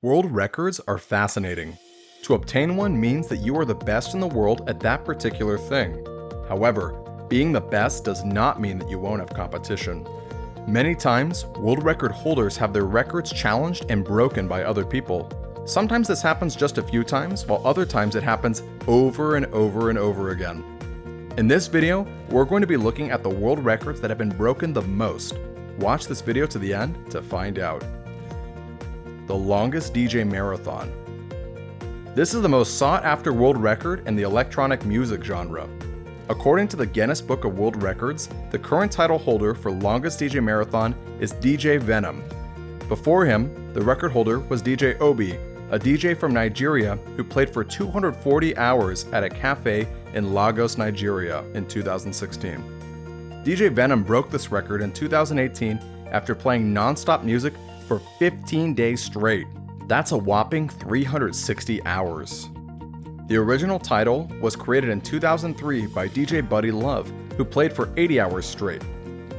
World records are fascinating. To obtain one means that you are the best in the world at that particular thing. However, being the best does not mean that you won't have competition. Many times, world record holders have their records challenged and broken by other people. Sometimes this happens just a few times, while other times it happens over and over and over again. In this video, we're going to be looking at the world records that have been broken the most. Watch this video to the end to find out. The longest DJ marathon. This is the most sought-after world record in the electronic music genre. According to the Guinness Book of World Records, the current title holder for longest DJ marathon is DJ Venom. Before him, the record holder was DJ Obi, a DJ from Nigeria who played for 240 hours at a cafe in Lagos, Nigeria in 2016. DJ Venom broke this record in 2018 after playing non-stop music for 15 days straight. That's a whopping 360 hours. The original title was created in 2003 by DJ Buddy Love, who played for 80 hours straight.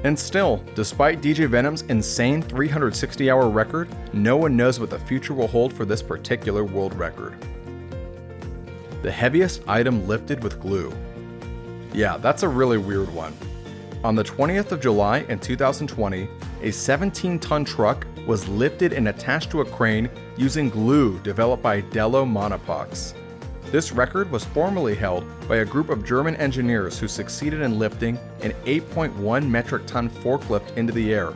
And still, despite DJ Venom's insane 360-hour record, no one knows what the future will hold for this particular world record. The heaviest item lifted with glue. Yeah, that's a really weird one. On the 20th of July in 2020, a 17-ton truck was lifted and attached to a crane using glue developed by Dello Monopox. This record was formerly held by a group of German engineers who succeeded in lifting an 8.1 metric ton forklift into the air.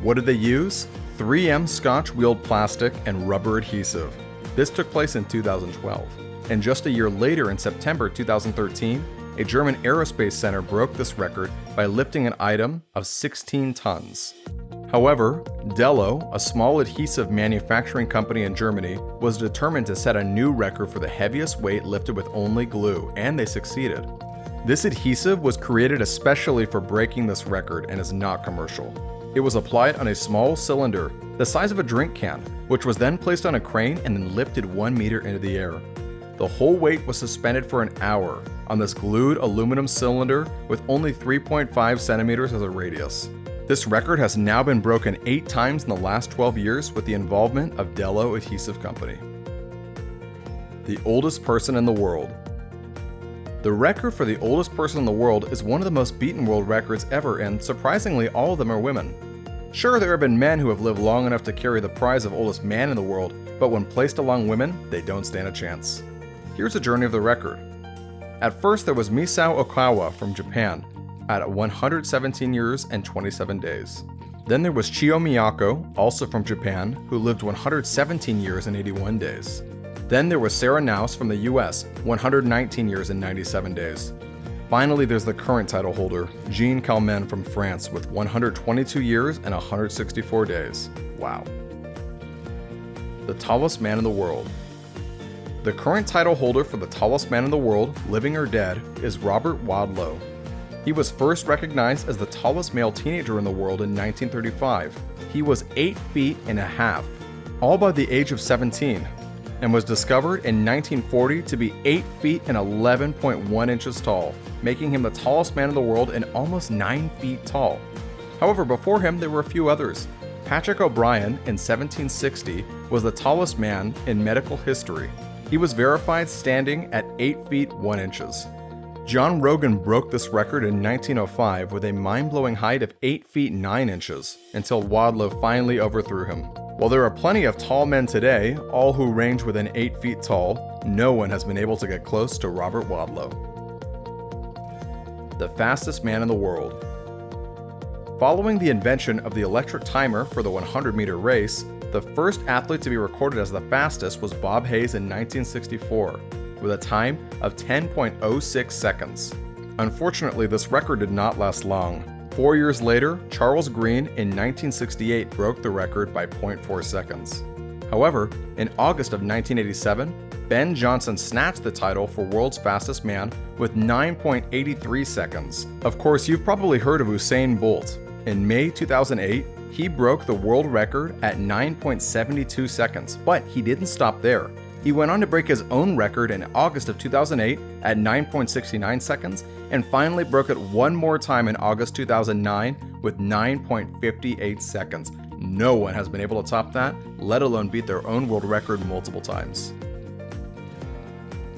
What did they use? 3M Scotch-wheeled plastic and rubber adhesive. This took place in 2012. And just a year later, in September 2013, a German aerospace center broke this record by lifting an item of 16 tons. However, Dello, a small adhesive manufacturing company in Germany, was determined to set a new record for the heaviest weight lifted with only glue, and they succeeded. This adhesive was created especially for breaking this record and is not commercial. It was applied on a small cylinder, the size of a drink can, which was then placed on a crane and then lifted 1 meter into the air. The whole weight was suspended for an hour on this glued aluminum cylinder with only 3.5 centimeters as a radius. This record has now been broken 8 times in the last 12 years with the involvement of Dello Adhesive Company. The oldest person in the world. The record for the oldest person in the world is one of the most beaten world records ever, and surprisingly, all of them are women. Sure, there have been men who have lived long enough to carry the prize of oldest man in the world, but when placed along women, they don't stand a chance. Here's a journey of the record. At first, there was Misao Okawa from Japan at 117 years and 27 days. Then there was Chio Miyako, also from Japan, who lived 117 years and 81 days. Then there was Sarah Naus from the US, 119 years and 97 days. Finally, there's the current title holder, Jean Calment from France, with 122 years and 164 days. Wow. The tallest man in the world. The current title holder for the tallest man in the world, living or dead, is Robert Wadlow. He was first recognized as the tallest male teenager in the world in 1935. He was 8 feet and a half, all by the age of 17, and was discovered in 1940 to be 8 feet and 11.1 inches tall, making him the tallest man in the world and almost 9 feet tall. However, before him there were a few others. Patrick O'Brien in 1760 was the tallest man in medical history. He was verified standing at 8 feet 1 inches. John Rogan broke this record in 1905 with a mind-blowing height of 8 feet 9 inches, until Wadlow finally overthrew him. While there are plenty of tall men today, all who range within 8 feet tall, no one has been able to get close to Robert Wadlow. The fastest man in the world. Following the invention of the electric timer for the 100-meter race, the first athlete to be recorded as the fastest was Bob Hayes in 1964, with a time of 10.06 seconds. Unfortunately, this record did not last long. 4 years later, Charles Green in 1968 broke the record by 0.4 seconds. However, in August of 1987, Ben Johnson snatched the title for world's fastest man with 9.83 seconds. Of course, you've probably heard of Usain Bolt. In May 2008, he broke the world record at 9.72 seconds, but he didn't stop there. He went on to break his own record in August of 2008 at 9.69 seconds, and finally broke it one more time in August 2009 with 9.58 seconds. No one has been able to top that, let alone beat their own world record multiple times.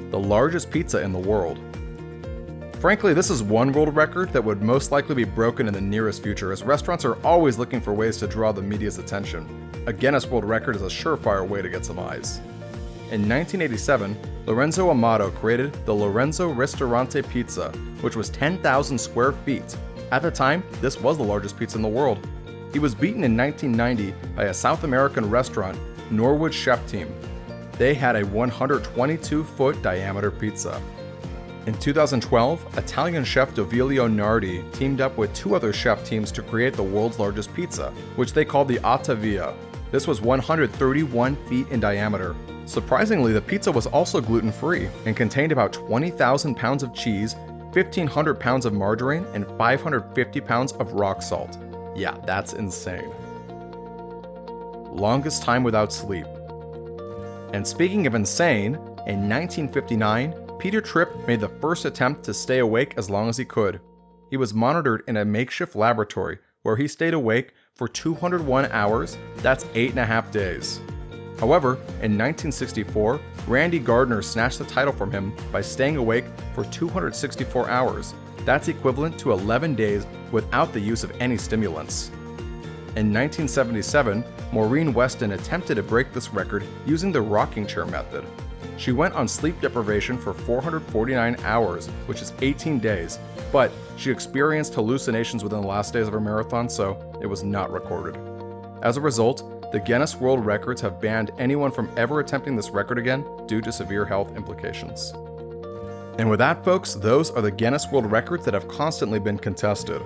The largest pizza in the world. Frankly, this is one world record that would most likely be broken in the nearest future, as restaurants are always looking for ways to draw the media's attention. A Guinness World Record is a surefire way to get some eyes. In 1987, Lorenzo Amato created the Lorenzo Ristorante Pizza, which was 10,000 square feet. At the time, this was the largest pizza in the world. He was beaten in 1990 by a South American restaurant, Norwood Chef Team. They had a 122-foot diameter pizza. In 2012, Italian chef Dovilio Nardi teamed up with 2 other chef teams to create the world's largest pizza, which they called the Ottavia. This was 131 feet in diameter. Surprisingly, the pizza was also gluten-free and contained about 20,000 pounds of cheese, 1,500 pounds of margarine, and 550 pounds of rock salt. Yeah, that's insane. Longest time without sleep. And speaking of insane, in 1959, Peter Tripp made the first attempt to stay awake as long as he could. He was monitored in a makeshift laboratory where he stayed awake for 201 hours, that's 8.5 days. However, in 1964, Randy Gardner snatched the title from him by staying awake for 264 hours. That's equivalent to 11 days without the use of any stimulants. In 1977, Maureen Weston attempted to break this record using the rocking chair method. She went on sleep deprivation for 449 hours, which is 18 days, but she experienced hallucinations within the last days of her marathon, so it was not recorded. As a result, the Guinness World Records have banned anyone from ever attempting this record again due to severe health implications. And with that, folks, those are the Guinness World Records that have constantly been contested.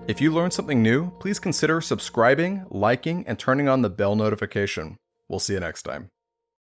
If you learned something new, please consider subscribing, liking, and turning on the bell notification. We'll see you next time.